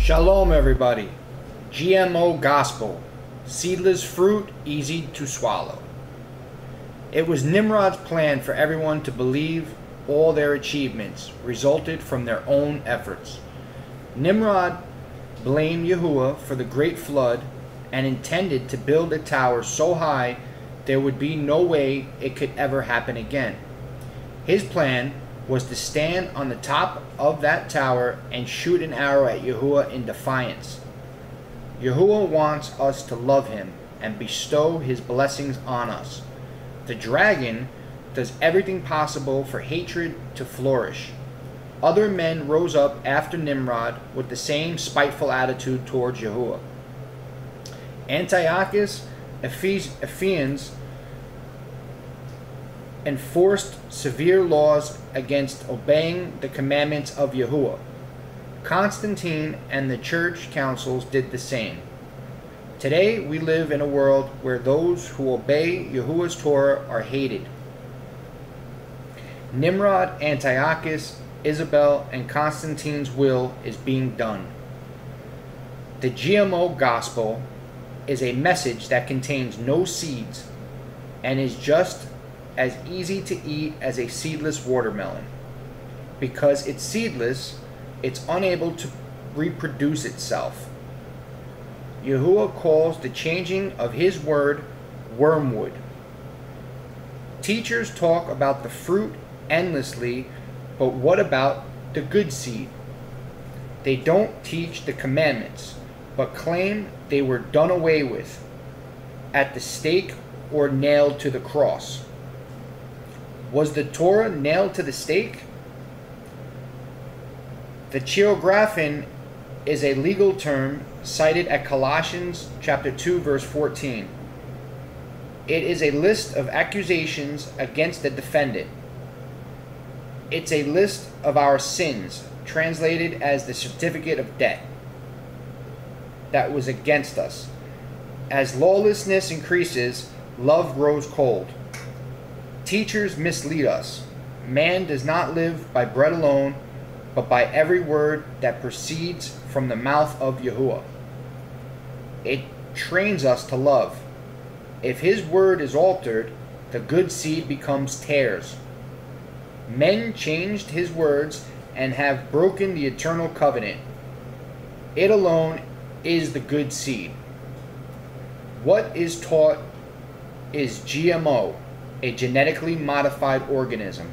Shalom everybody. GMO gospel. Seedless fruit, easy to swallow. It was Nimrod's plan for everyone to believe all their achievements resulted from their own efforts. Nimrod blamed Yahuwah for the great flood and intended to build a tower so high there would be no way it could ever happen again. His plan was to stand on the top of that tower and shoot an arrow at Yahuwah in defiance. Yahuwah wants us to love him and bestow his blessings on us. The dragon does everything possible for hatred to flourish. Other men rose up after Nimrod with the same spiteful attitude towards Yahuwah. Antiochus Ephes enforced severe laws against obeying the commandments of Yahuwah. Constantine and the church councils did the same. Today we live in a world where those who obey Yahuwah's Torah are hated. Nimrod, Antiochus, Isabel, and Constantine's will is being done. The GMO gospel is a message that contains no seeds and is just as easy to eat as a seedless watermelon. Because it's seedless, it's unable to reproduce itself. Yahuwah calls the changing of his word wormwood. Teachers talk about the fruit endlessly, but what about the good seed? They don't teach the commandments, but claim they were done away with at the stake or nailed to the cross. Was the Torah nailed to the stake? The Cheographin is a legal term cited at Colossians chapter 2 verse 14. It is a list of accusations against the defendant. It's a list of our sins, translated as the certificate of debt that was against us. As lawlessness increases, love grows cold. Teachers mislead us. Man does not live by bread alone, but by every word that proceeds from the mouth of Yahuwah. It trains us to love. If his word is altered, the good seed becomes tares. Men changed his words and have broken the eternal covenant. It alone is the good seed. What is taught is GMO, a genetically modified organism.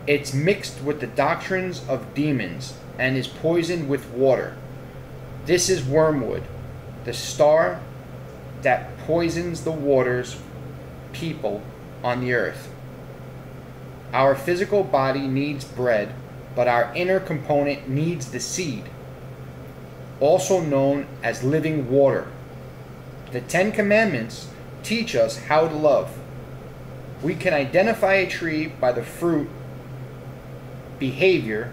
It's mixed with the doctrines of demons and is poisoned with water. This is wormwood, the star that poisons the waters, people on the earth. Our physical body needs bread, but our inner component needs the seed, also known as living water. The 10 Commandments teach us how to love. We can identify a tree by the fruit behavior,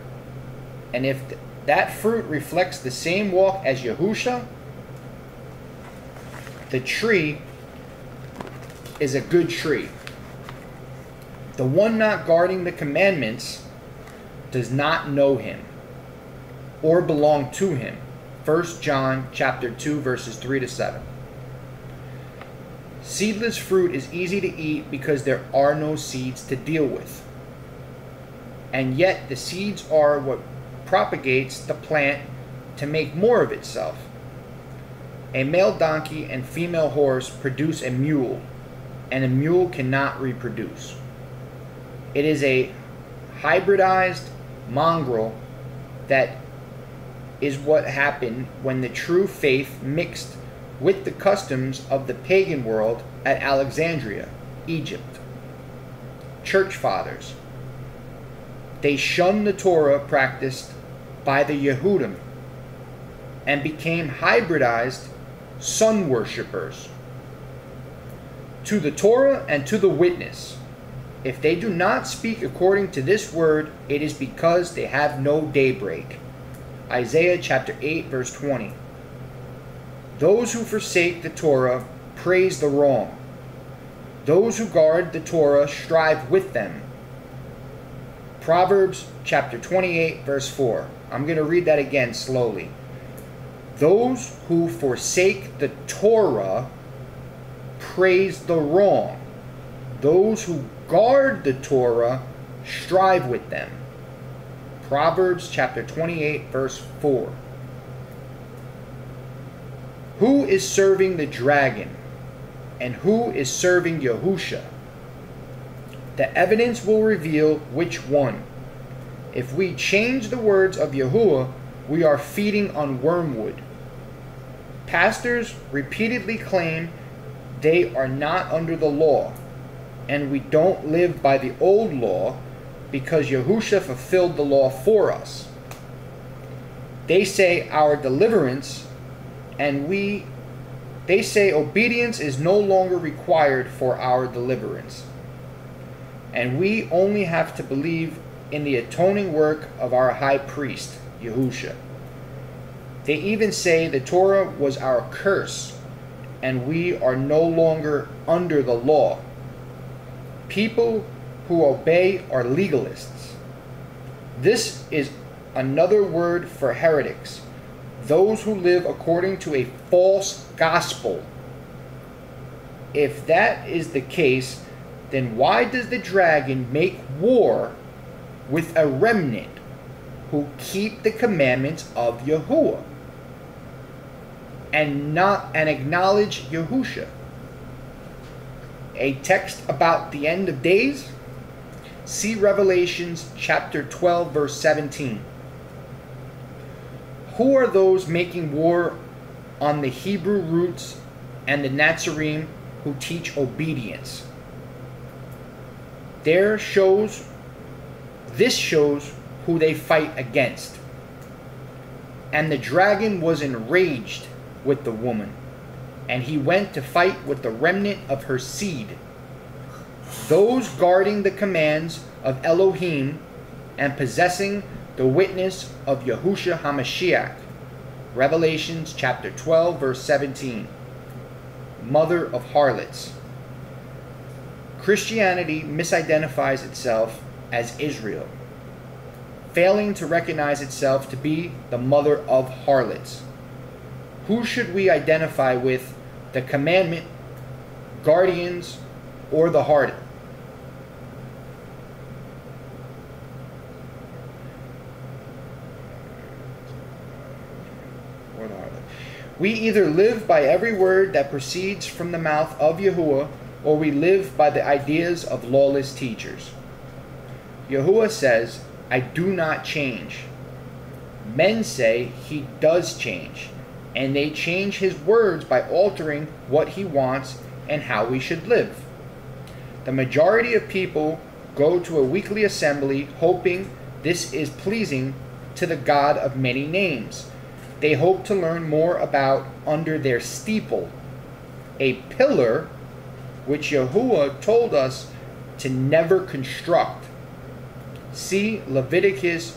and if that fruit reflects the same walk as Yahusha, the tree is a good tree. The one not guarding the commandments does not know him or belong to him. 1 John chapter 2 verses 3 to 7. Seedless fruit is easy to eat because there are no seeds to deal with. And yet the seeds are what propagates the plant to make more of itself. A male donkey and female horse produce a mule, and a mule cannot reproduce. It is a hybridized mongrel that is what happened when the true faith mixed with the customs of the pagan world at Alexandria, Egypt. Church fathers. They shunned the Torah practiced by the Yehudim and became hybridized sun worshippers. To the Torah and to the witness, if they do not speak according to this word, it is because they have no daybreak. Isaiah chapter 8 verse 20. Those who forsake the Torah praise the wrong. Those who guard the Torah strive with them. Proverbs chapter 28, verse 4. I'm going to read that again slowly. Those who forsake the Torah praise the wrong. Those who guard the Torah strive with them. Proverbs chapter 28, verse 4. Who is serving the dragon? And who is serving Yahusha? The evidence will reveal which one. If we change the words of Yahuwah, we are feeding on wormwood. Pastors repeatedly claim they are not under the law, and we don't live by the old law because Yahusha fulfilled the law for us. They say our deliverance, and they say obedience is no longer required for our deliverance. And we only have to believe in the atoning work of our high priest, Yahusha. They even say the Torah was our curse, and we are no longer under the law. People who obey are legalists. This is another word for heretics, those who live according to a false gospel. If that is the case, then why does the dragon make war with a remnant who keep the commandments of Yahuwah and acknowledge Yahusha? A text about the end of days? See Revelations chapter 12, verse 17. Who are those making war on the Hebrew roots and the Nazarene who teach obedience? This shows who they fight against. And the dragon was enraged with the woman, and he went to fight with the remnant of her seed, those guarding the commands of Elohim and possessing the witness of YAHUSHA HaMashiach. Revelations chapter 12, verse 17. Mother of harlots. Christianity misidentifies itself as Israel, failing to recognize itself to be the mother of harlots. Who should we identify with, the commandment, guardians, or the harlot? We either live by every word that proceeds from the mouth of Yahuwah, or we live by the ideas of lawless teachers. Yahuwah says, I do not change. Men say he does change, and they change his words by altering what he wants and how we should live. The majority of people go to a weekly assembly hoping this is pleasing to the God of many names. They hope to learn more about under their steeple, a pillar which Yahuwah told us to never construct. See Leviticus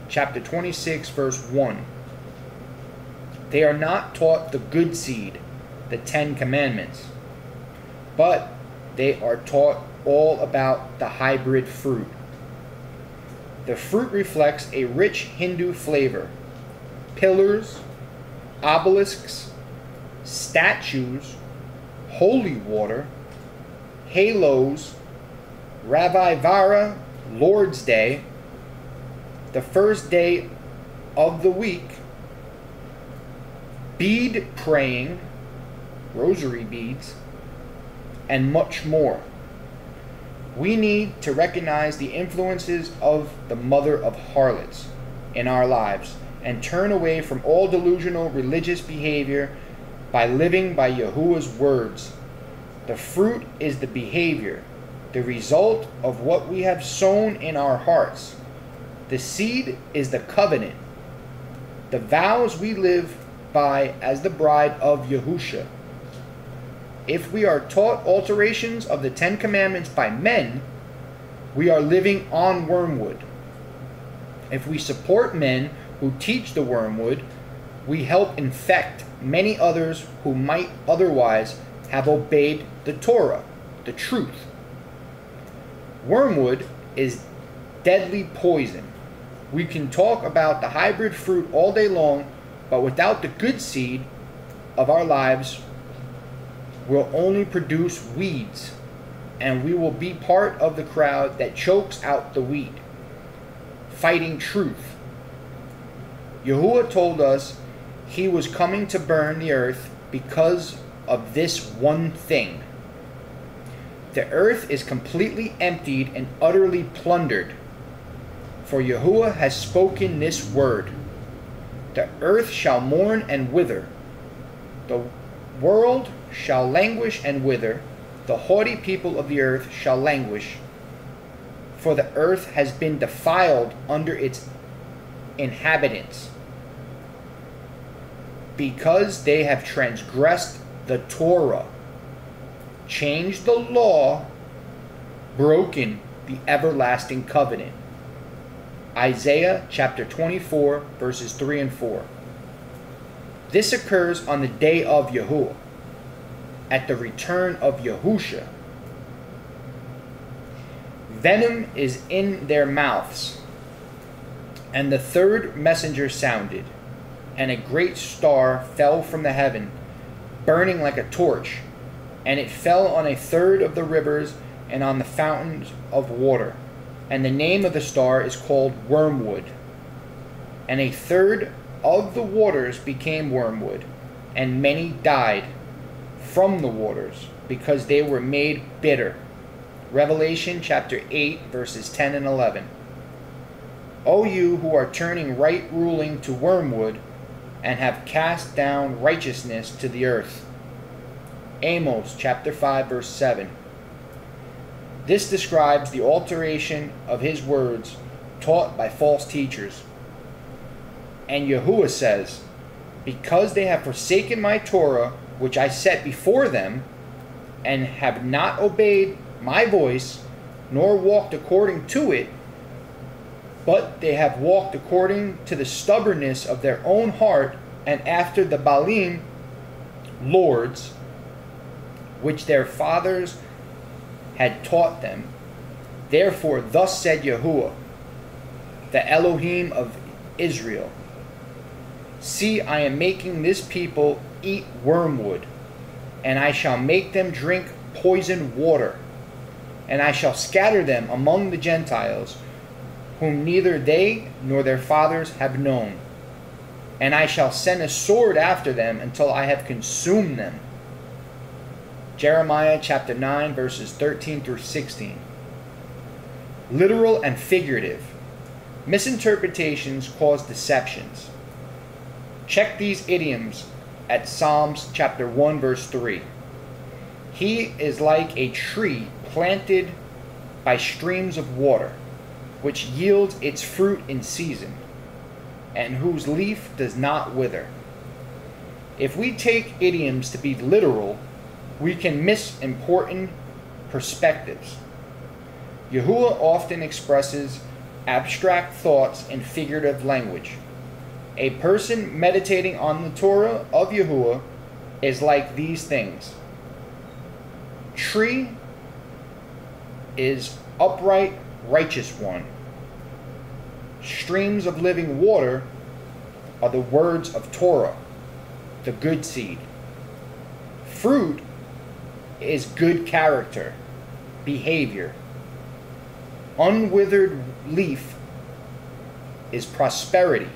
chapter 26, verse 1. They are not taught the good seed, the 10 commandments, but they are taught all about the hybrid fruit. The fruit reflects a rich Hindu flavor. Pillars, obelisks, statues, holy water, halos, Ravi Vara, Lord's Day, the first day of the week, bead praying, rosary beads, and much more. We need to recognize the influences of the mother of harlots in our lives and turn away from all delusional religious behavior by living by Yahuwah's words. The fruit is the behavior, the result of what we have sown in our hearts. The seed is the covenant, the vows we live by as the bride of Yahusha. If we are taught alterations of the 10 commandments by men, we are living on wormwood. If we support men who teach the wormwood, we help infect many others who might otherwise have obeyed the Torah, the truth. Wormwood is deadly poison. We can talk about the hybrid fruit all day long, but without the good seed of our lives, we'll only produce weeds, and we will be part of the crowd that chokes out the wheat, fighting truth. Yahuwah told us he was coming to burn the earth because of this one thing. The earth is completely emptied and utterly plundered, for Yahuwah has spoken this word. The earth shall mourn and wither. The world shall languish and wither. The haughty people of the earth shall languish, for the earth has been defiled under its inhabitants, because they have transgressed the Torah, changed the law, broken the everlasting covenant. Isaiah chapter 24, verses 3 and 4. This occurs on the day of Yahuwah, at the return of Yahusha. Venom is in their mouths. And the third messenger sounded, and a great star fell from the heaven, burning like a torch, and it fell on a third of the rivers and on the fountains of water. And the name of the star is called Wormwood. And a third of the waters became wormwood, and many died from the waters, because they were made bitter. Revelation chapter 8, verses 10 and 11. O you who are turning right ruling to wormwood, and have cast down righteousness to the earth. Amos chapter 5, verse 7. This describes the alteration of his words taught by false teachers. And Yahuwah says, because they have forsaken my Torah, which I set before them, and have not obeyed my voice, nor walked according to it, but they have walked according to the stubbornness of their own heart, and after the Baalim, lords, which their fathers had taught them. Therefore, thus said Yahuwah, the Elohim of Israel, see, I am making this people eat wormwood, and I shall make them drink poisoned water, and I shall scatter them among the Gentiles, whom neither they nor their fathers have known. And I shall send a sword after them until I have consumed them. Jeremiah chapter 9, verses 13 through 16. Literal and figurative. Misinterpretations cause deceptions. Check these idioms at Psalms chapter 1, verse 3. He is like a tree planted by streams of water, which yields its fruit in season, and whose leaf does not wither. If we take idioms to be literal, we can miss important perspectives. Yahuwah often expresses abstract thoughts in figurative language. A person meditating on the Torah of Yahuwah is like these things. Tree is upright, righteous one. Streams of living water are the words of Torah, the good seed. Fruit is good character, behavior. Unwithered leaf is prosperity.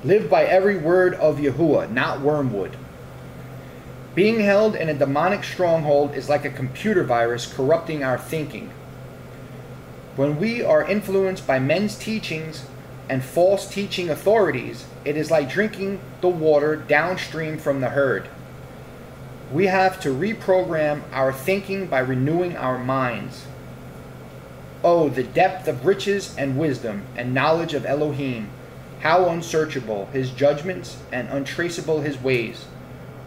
Live by every word of Yahuwah, not wormwood. Being held in a demonic stronghold is like a computer virus corrupting our thinking. When we are influenced by men's teachings and false teaching authorities, it is like drinking the water downstream from the herd. We have to reprogram our thinking by renewing our minds. Oh, the depth of riches and wisdom and knowledge of Elohim, how unsearchable his judgments and untraceable his ways.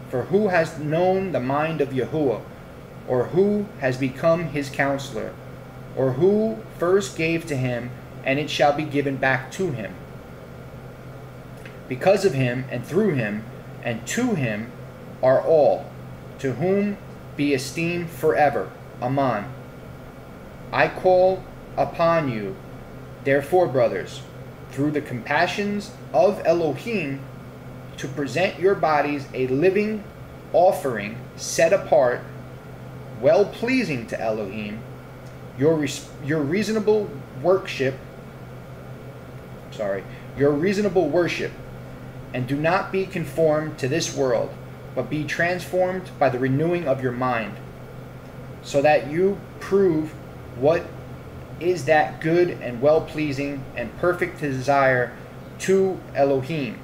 For who has known the mind of Yahuwah, or who has become his counselor, or who first gave to him, and it shall be given back to him? Because of him, and through him, and to him are all, to whom be esteem forever. Amen. I call upon you, therefore, brothers, through the compassions of Elohim, to present your bodies a living offering set apart, well-pleasing to Elohim, your reasonable worship, and do not be conformed to this world, but be transformed by the renewing of your mind, so that you prove what is that good and well-pleasing and perfect desire to Elohim.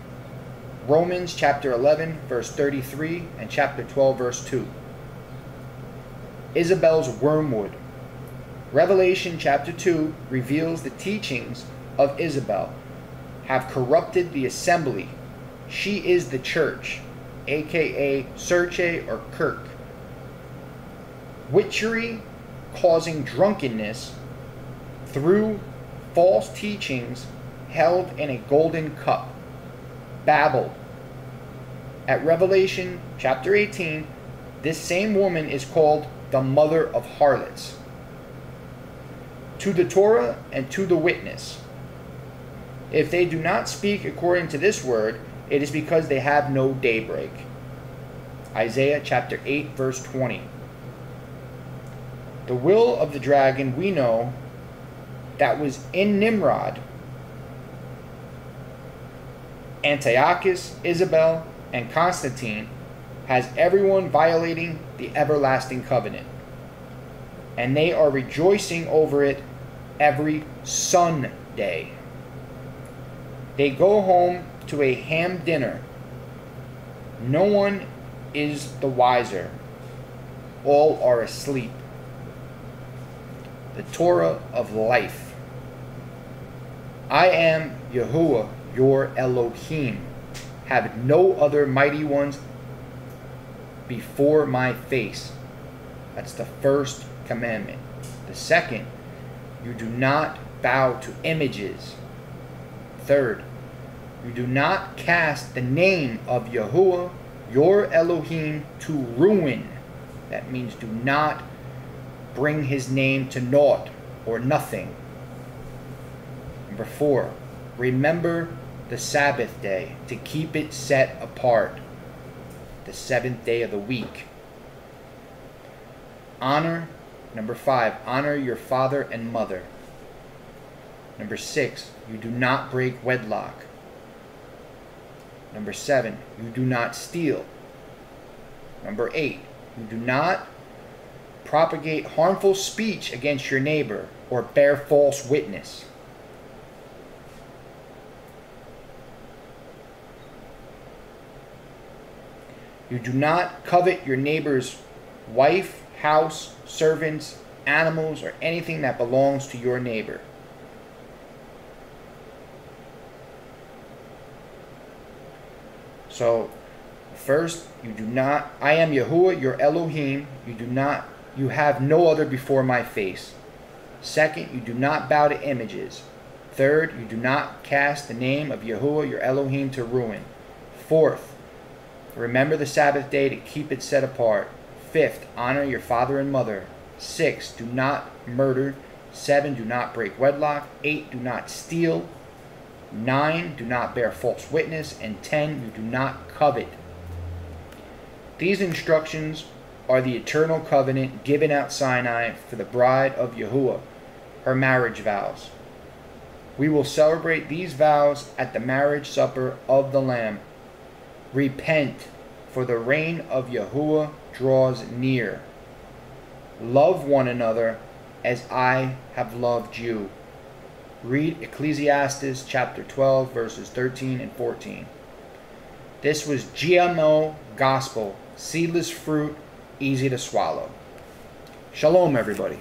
Romans chapter 11, verse 33, and chapter 12, verse 2. Isabel's wormwood. Revelation chapter 2 reveals the teachings of Isabel have corrupted the assembly. She is the church, aka Serche or Kirk. Witchery causing drunkenness through false teachings held in a golden cup. Babel. At Revelation chapter 18, this same woman is called the mother of harlots. To the Torah and to the witness. If they do not speak according to this word, it is because they have no daybreak. Isaiah chapter 8, verse 20. The will of the dragon we know that was in Nimrod, Antiochus, Isabel, and Constantine has everyone violating the everlasting covenant. And they are rejoicing over it every Sunday. They go home to a ham dinner. No one is the wiser. All are asleep. The Torah of life. I am Yahuwah, your Elohim. Have no other mighty ones before my face. That's the first commandment. The second, you do not bow to images. Third, you do not cast the name of Yahuwah, your Elohim, to ruin. That means do not bring his name to naught or nothing. Number 4, remember the Sabbath day to keep it set apart, the 7th day of the week. Honor. Number 5, honor your father and mother. Number 6, you do not break wedlock. Number 7, you do not steal. Number 8, you do not propagate harmful speech against your neighbor or bear false witness. You do not covet your neighbor's wife, house, servants, animals, or anything that belongs to your neighbor. So, first, you do not, I am Yahuwah, your Elohim, you have no other before my face. Second, you do not bow to images. Third, you do not cast the name of Yahuwah, your Elohim, to ruin. Fourth, remember the Sabbath day to keep it set apart. Fifth, honor your father and mother. 6, do not murder. 7, do not break wedlock. 8, do not steal. 9, do not bear false witness. And 10, you do not covet. These instructions are the eternal covenant given at Sinai for the bride of Yahuwah, her marriage vows. We will celebrate these vows at the marriage supper of the Lamb. Repent, for the reign of Yahuwah draws near. Love one another as I have loved you. Read Ecclesiastes chapter 12, verses 13 and 14. This was GMO Gospel, seedless fruit, easy to swallow. Shalom, everybody.